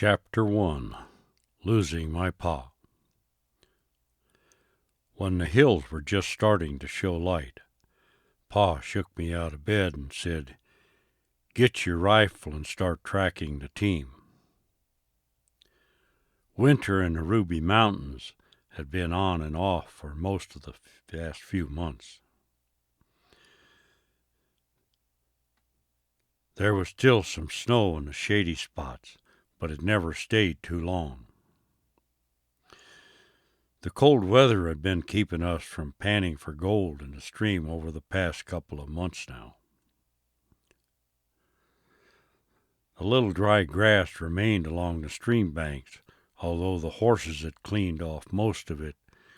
Chapter 1. Losing My Pa. When the hills were just starting to show light, Pa shook me out of bed and said, "Get your rifle and start tracking the team." Winter in the Ruby Mountains had been on and off for most of the past few months. There was still some snow in the shady spots, but it never stayed too long. The cold weather had been keeping us from panning for gold in the stream over the past couple of months now. A little dry grass remained along the stream banks, although the horses had cleaned off most of it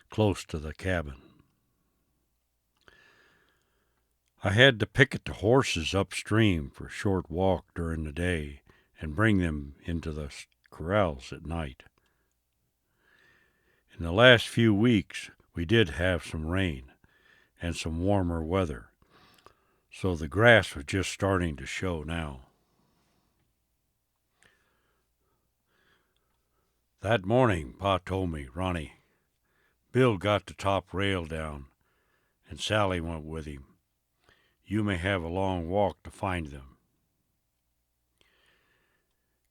close to the cabin. I had to picket the horses upstream for a short walk during the day and bring them into the corrals at night. In the last few weeks, we did have some rain and some warmer weather, so the grass was just starting to show now. That morning, Pa told me, "Ronnie, Bill got the top rail down, and Sally went with him. You may have a long walk to find them."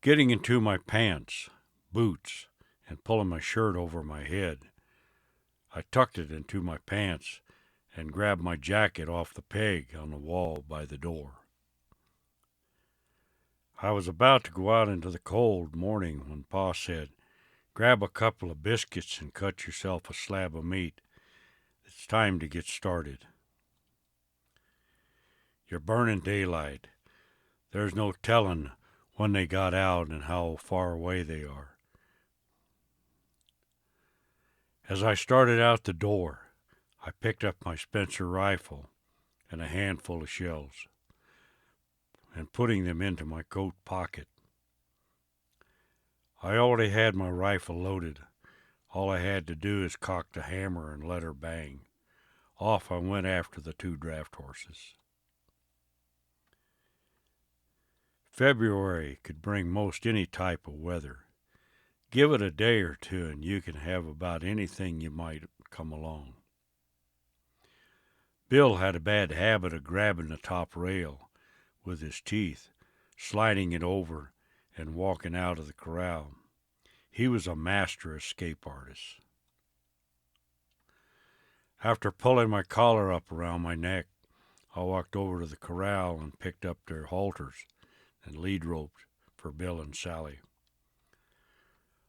Getting into my pants, boots, and pulling my shirt over my head, I tucked it into my pants and grabbed my jacket off the peg on the wall by the door. I was about to go out into the cold morning when Pa said, "Grab a couple of biscuits and cut yourself a slab of meat. It's time to get started. You're burning daylight. There's no telling when they got out and how far away they are." As I started out the door, I picked up my Spencer rifle and a handful of shells, and putting them into my coat pocket. I already had my rifle loaded. All I had to do is cock the hammer and let her bang. Off I went after the two draft horses. February could bring most any type of weather. Give it a day or two and you can have about anything you might come along. Bill had a bad habit of grabbing the top rail with his teeth, sliding it over, and walking out of the corral. He was a master escape artist. After pulling my collar up around my neck, I walked over to the corral and picked up their halters and lead ropes for Bill and Sally.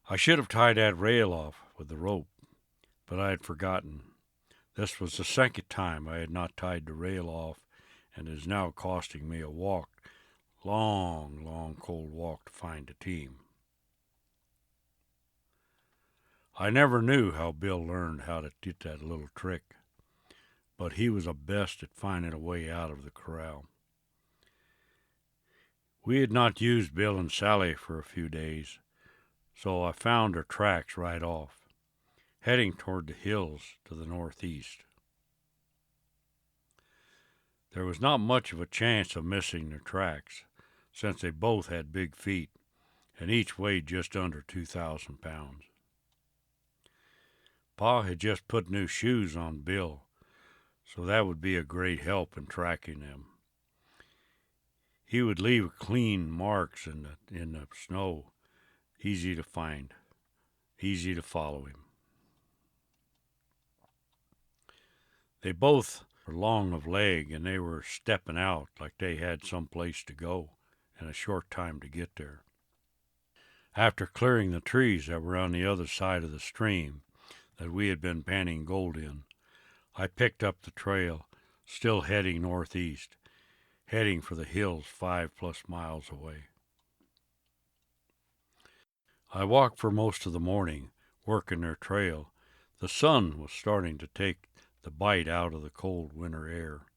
I should have tied that rail off with the rope, but I had forgotten. This was the second time I had not tied the rail off, and it is now costing me a walk, long, cold walk to find the team. I never knew how Bill learned how to do that little trick, but he was the best at finding a way out of the corral. We had not used Bill and Sally for a few days, so I found their tracks right off, heading toward the hills to the northeast. There was not much of a chance of missing their tracks, since they both had big feet, and each weighed just under 2,000 pounds. Pa had just put new shoes on Bill, so that would be a great help in tracking them. He would leave clean marks in the snow, easy to find, easy to follow him. They both were long of leg, and they were stepping out like they had some place to go and a short time to get there. After clearing the trees that were on the other side of the stream that we had been panning gold in, I picked up the trail, still heading northeast, heading for the hills 5+ miles away. I walked for most of the morning, working their trail. The sun was starting to take the bite out of the cold winter air.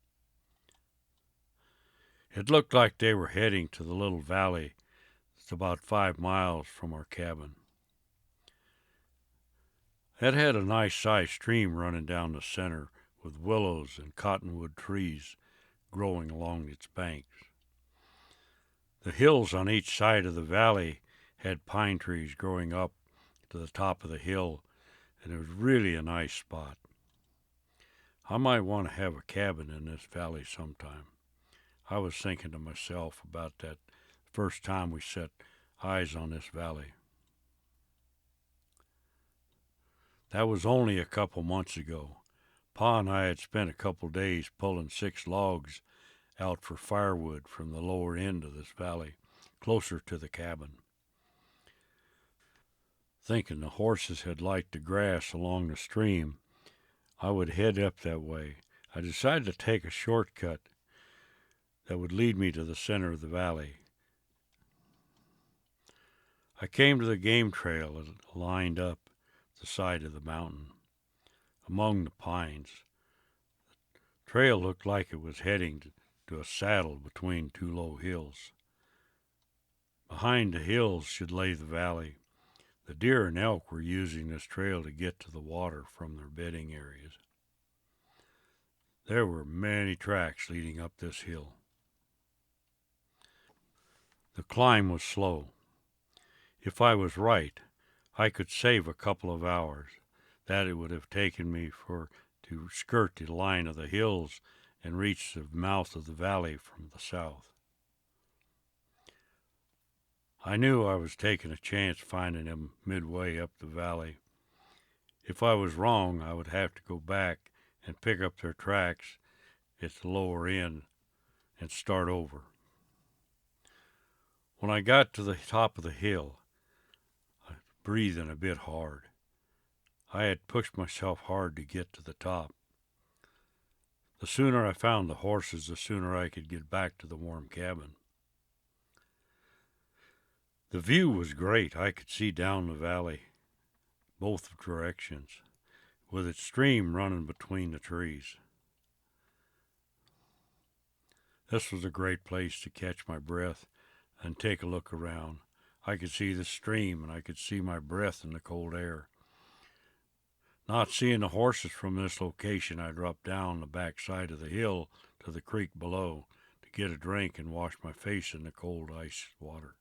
It looked like they were heading to the little valley that's about 5 miles from our cabin. It had a nice-sized stream running down the center with willows and cottonwood trees growing along its banks. The hills on each side of the valley had pine trees growing up to the top of the hill, and it was really a nice spot. I might want to have a cabin in this valley sometime. I was thinking to myself about that first time we set eyes on this valley. That was only a couple months ago. Pa and I had spent a couple days pulling 6 logs out for firewood from the lower end of this valley, closer to the cabin. Thinking the horses had liked the grass along the stream, I would head up that way. I decided to take a shortcut that would lead me to the center of the valley. I came to the game trail that lined up the side of the mountain, among the pines. The trail looked like it was heading to a saddle between 2 low hills. Behind the hills should lay the valley. The deer and elk were using this trail to get to the water from their bedding areas. There were many tracks leading up this hill. The climb was slow. If I was right, I could save a couple of hours that it would have taken me to skirt the line of the hills and reach the mouth of the valley from the south. I knew I was taking a chance finding them midway up the valley. If I was wrong, I would have to go back and pick up their tracks at the lower end and start over. When I got to the top of the hill, I was breathing a bit hard. I had pushed myself hard to get to the top. The sooner I found the horses, the sooner I could get back to the warm cabin. The view was great. I could see down the valley, both directions, with its stream running between the trees. This was a great place to catch my breath and take a look around. I could see the stream, and I could see my breath in the cold air. Not seeing the horses from this location, I dropped down the back side of the hill to the creek below to get a drink and wash my face in the cold ice water.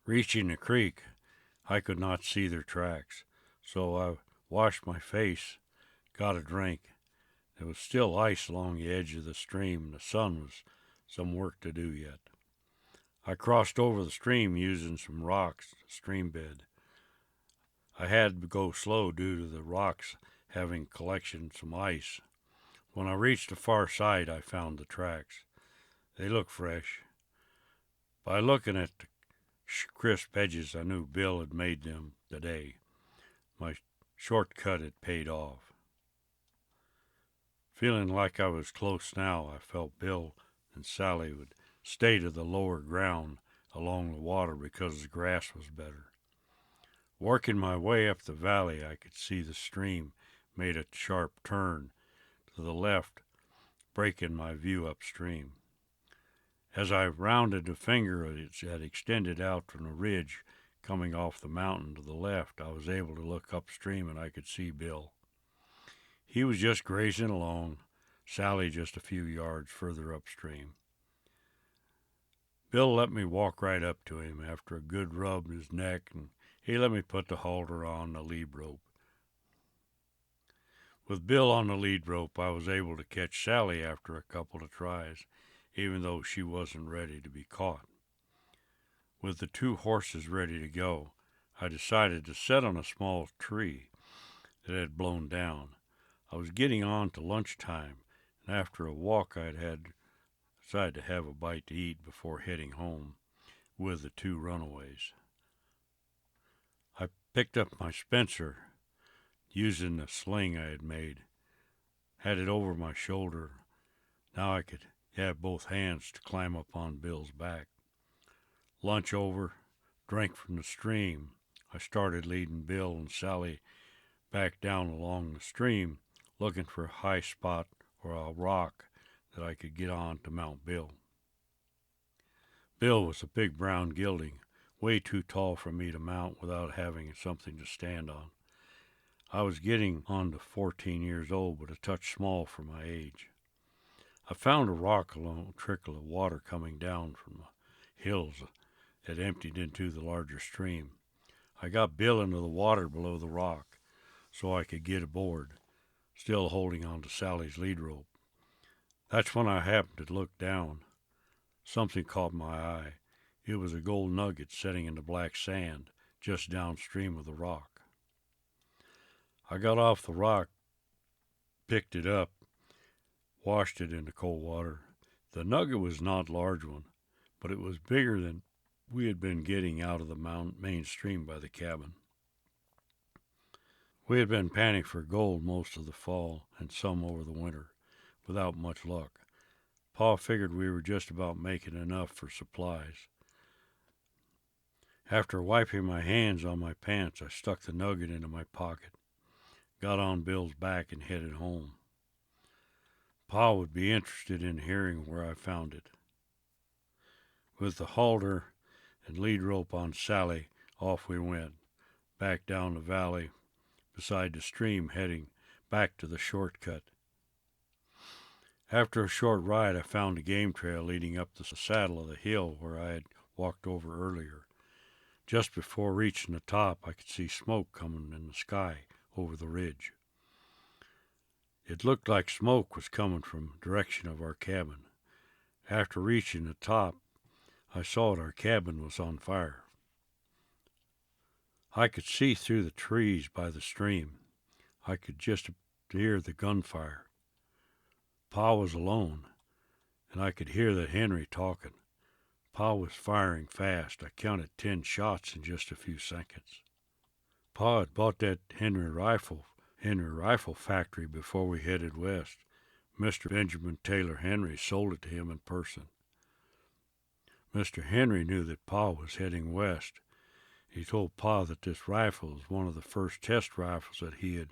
Reaching the creek, I could not see their tracks, so I washed my face, got a drink. There was still ice along the edge of the stream, and the sun was some work to do yet. I crossed over the stream using some rocks, stream bed. I had to go slow due to the rocks having collection some ice. When I reached the far side, I found the tracks. They looked fresh. By looking at the crisp edges, I knew Bill had made them today. My shortcut had paid off. Feeling like I was close now, I felt Bill and Sally would stay to the lower ground along the water because the grass was better. Working my way up the valley, I could see the stream made a sharp turn to the left, breaking my view upstream. As I rounded the finger that extended out from the ridge coming off the mountain to the left, I was able to look upstream and I could see Bill. He was just grazing along, Sally just a few yards further upstream. Bill let me walk right up to him after a good rub in his neck, and he let me put the halter on the lead rope. With Bill on the lead rope, I was able to catch Sally after a couple of tries, even though she wasn't ready to be caught. With the 2 horses ready to go, I decided to set on a small tree that had blown down. I was getting on to lunchtime, and after a walk decided to have a bite to eat before heading home with the 2 runaways. I picked up my Spencer, using the sling I had made, had it over my shoulder. Now I could have both hands to climb up on Bill's back. Lunch over, drank from the stream. I started leading Bill and Sally back down along the stream, looking for a high spot or a rock that I could get on to mount Bill. Bill was a big brown gelding, way too tall for me to mount without having something to stand on. I was getting on to 14 years old, but a touch small for my age. I found a rock along a trickle of water coming down from the hills had emptied into the larger stream. I got Bill into the water below the rock so I could get aboard, still holding on to Sally's lead rope. That's when I happened to look down. Something caught my eye. It was a gold nugget setting in the black sand just downstream of the rock. I got off the rock, picked it up, washed it in the cold water. The nugget was not a large one, but it was bigger than we had been getting out of the main stream by the cabin. We had been panning for gold most of the fall and some over the winter, without much luck. Pa figured we were just about making enough for supplies. After wiping my hands on my pants, I stuck the nugget into my pocket, got on Bill's back, and headed home. Pa would be interested in hearing where I found it. With the halter and lead rope on Sally, off we went, back down the valley beside the stream, heading back to the shortcut. After a short ride, I found a game trail leading up the saddle of the hill where I had walked over earlier. Just before reaching the top, I could see smoke coming in the sky over the ridge. It looked like smoke was coming from the direction of our cabin. After reaching the top, I saw that our cabin was on fire. I could see through the trees by the stream. I could just hear the gunfire. Pa was alone, and I could hear that Henry talking. Pa was firing fast. I counted 10 shots in just a few seconds. Pa had bought that Henry rifle factory before we headed west. Mr. Benjamin Taylor Henry sold it to him in person. Mr. Henry knew that Pa was heading west. He told Pa that this rifle was one of the first test rifles that he had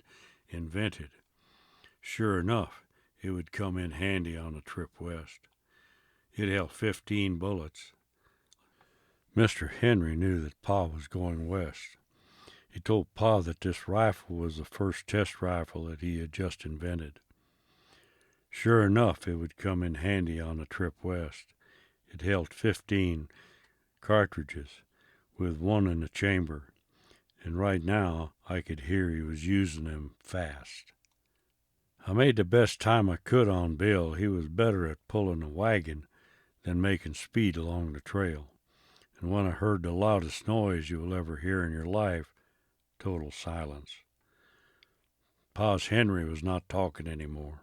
invented. Sure enough, it would come in handy on a trip west. It held 15 bullets. Mr. Henry knew that Pa was going west. He told Pa that this rifle was the first test rifle that he had just invented. Sure enough, it would come in handy on a trip west. It held 15 cartridges, with one in the chamber, and right now I could hear he was using them fast. I made the best time I could on Bill. He was better at pulling a wagon than making speed along the trail. And when I heard the loudest noise you will ever hear in your life, total silence. Pa's Henry was not talking anymore,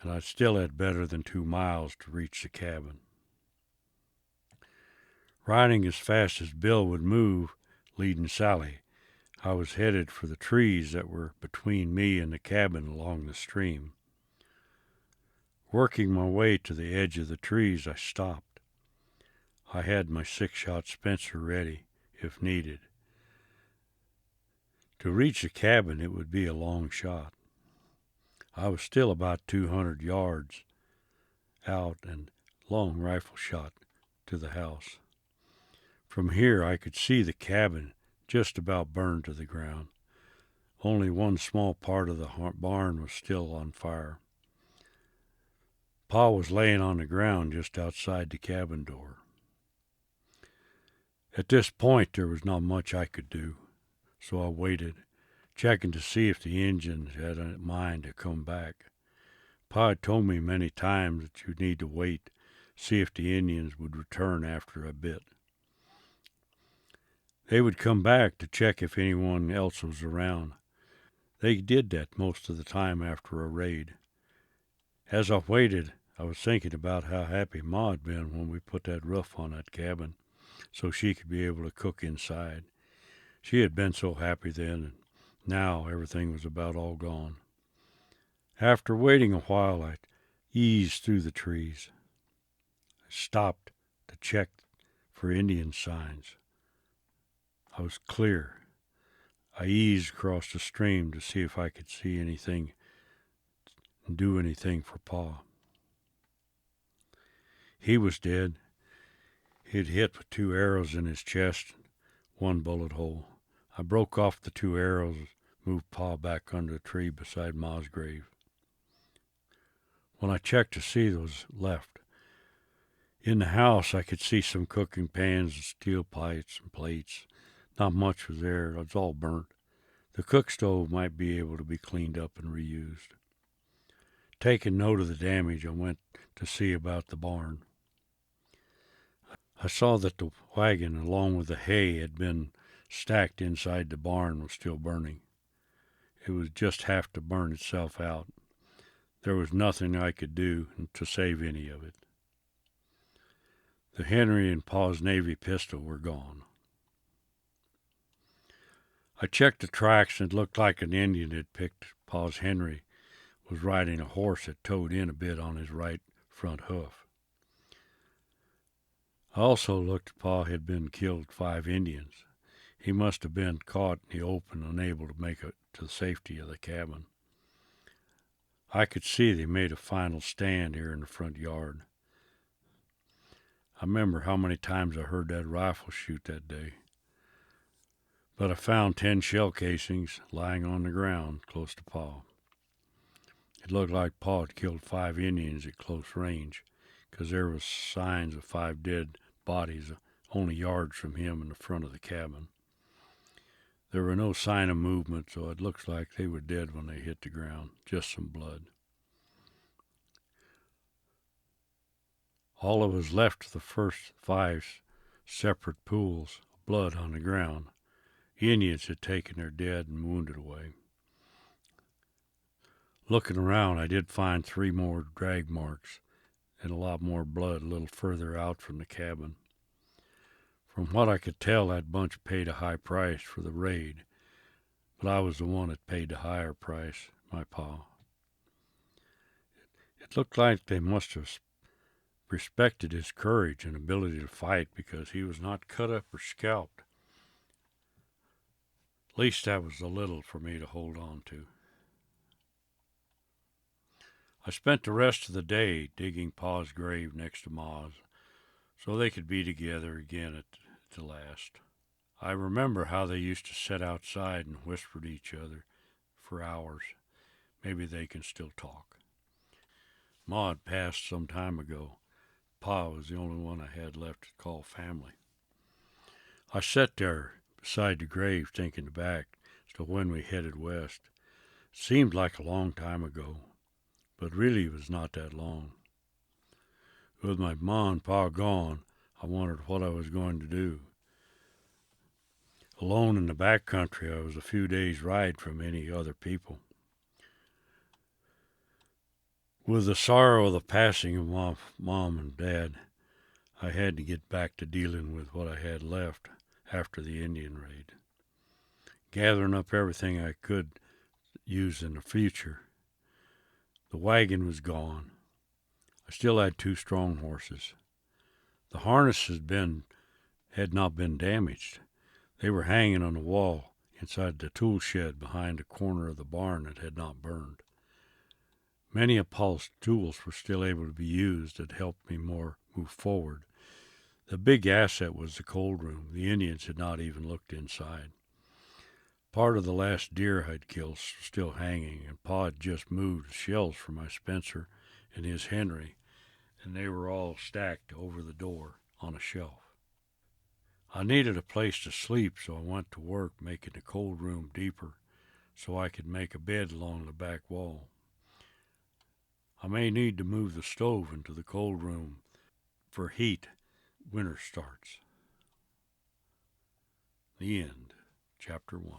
and I still had better than 2 miles to reach the cabin. Riding as fast as Bill would move, leading Sally, I was headed for the trees that were between me and the cabin along the stream. Working my way to the edge of the trees, I stopped. I had my 6-shot Spencer ready, if needed. To reach the cabin, it would be a long shot. I was still about 200 yards out and long rifle shot to the house. From here, I could see the cabin just about burned to the ground. Only one small part of the barn was still on fire. Pa was laying on the ground just outside the cabin door. At this point, there was not much I could do, so I waited, checking to see if the Indians had a mind to come back. Pa had told me many times that you'd need to wait, see if the Indians would return after a bit. They would come back to check if anyone else was around. They did that most of the time after a raid. As I waited, I was thinking about how happy Ma had been when we put that roof on that cabin so she could be able to cook inside. She had been so happy then, and now everything was about all gone. After waiting a while, I eased through the trees. I stopped to check for Indian signs. I was clear. I eased across the stream to see if I could see anything and do anything for Pa. He was dead. He'd hit with 2 arrows in his chest, 1 bullet hole. I broke off the 2 arrows, moved Pa back under a tree beside Ma's grave. When I checked to see those left, In the house, I could see some cooking pans and steel pipes and plates. Not much was there. It was all burnt. The cook stove might be able to be cleaned up and reused. Taking note of the damage, I went to see about the barn. I saw that the wagon, along with the hay, had been stacked inside the barn was still burning. It would just have to burn itself out. There was nothing I could do to save any of it. The Henry and Pa's Navy pistol were gone. I checked the tracks and it looked like an Indian had picked Pa's Henry was riding a horse that towed in a bit on his right front hoof. I also looked. Pa had been killed 5 Indians. He must have been caught in the open, unable to make it to the safety of the cabin. I could see they made a final stand here in the front yard. I remember how many times I heard that rifle shoot that day. But I found 10 shell casings lying on the ground close to Pa. It looked like Pa had killed 5 Indians at close range, because there was signs of 5 dead bodies only yards from him in the front of the cabin. There were no sign of movement, so it looks like they were dead when they hit the ground, just some blood. All that was left of the first 5 separate pools of blood on the ground. Indians had taken their dead and wounded away. Looking around, I did find 3 more drag marks and a lot more blood a little further out from the cabin. From what I could tell, that bunch paid a high price for the raid, but I was the one that paid the higher price, my pa. It looked like they must have respected his courage and ability to fight, because he was not cut up or scalped. At least that was a little for me to hold on to. I spent the rest of the day digging Pa's grave next to Ma's, so they could be together again at the last. I remember how they used to sit outside and whisper to each other for hours. Maybe they can still talk. Ma had passed some time ago. Pa was the only one I had left to call family. I sat there beside the grave thinking back to when we headed west. It seemed like a long time ago, but really it was not that long. With my ma and pa gone, I wondered what I was going to do. Alone in the back country, I was a few days' ride from any other people. With the sorrow of the passing of my mom and dad, I had to get back to dealing with what I had left after the Indian raid, gathering up everything I could use in the future. The wagon was gone. I still had 2 strong horses. The harness had not been damaged. They were hanging on the wall inside the tool shed behind the corner of the barn that had not burned. Many of Paul's tools were still able to be used that helped me move forward. The big asset was the cold room. The Indians had not even looked inside. Part of the last deer I'd killed was still hanging, and Pa had just moved the shells for my Spencer and his Henry, and they were all stacked over the door on a shelf. I needed a place to sleep, so I went to work making the cold room deeper so I could make a bed along the back wall. I may need to move the stove into the cold room for heat. Winter starts. The end. Chapter 1.